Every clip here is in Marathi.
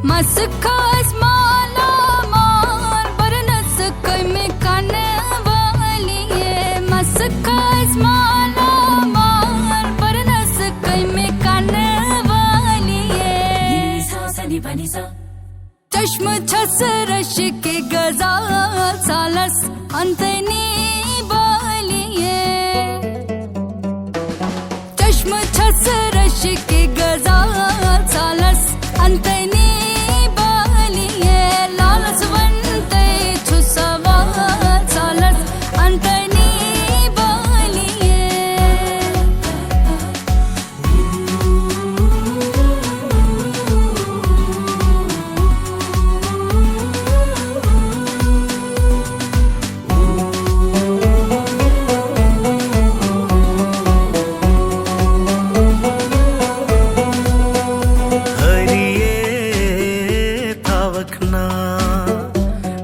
मस्खास माला मार बरनस कई में काने वाली है। मस्खास माला मार बरनस कई में काने वाली है। चश्म छस रश के गजाल सालस अंतनी बाली है। चश्म छस रश के गजाल सालस अंतनी बाली है। लालस वंते छुसवा सालस अंतनी बाली है।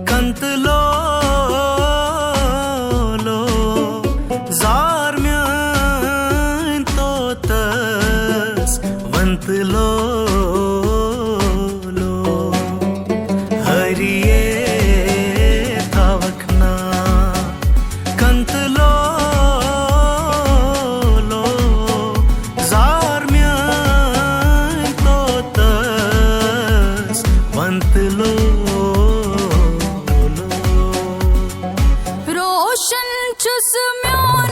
कंतलो लो जार म्यान तो तस वंतलो लो हरिये तावखना कंतलो लो जार म्यान तो तस वंतलो रोशन चुस म्यान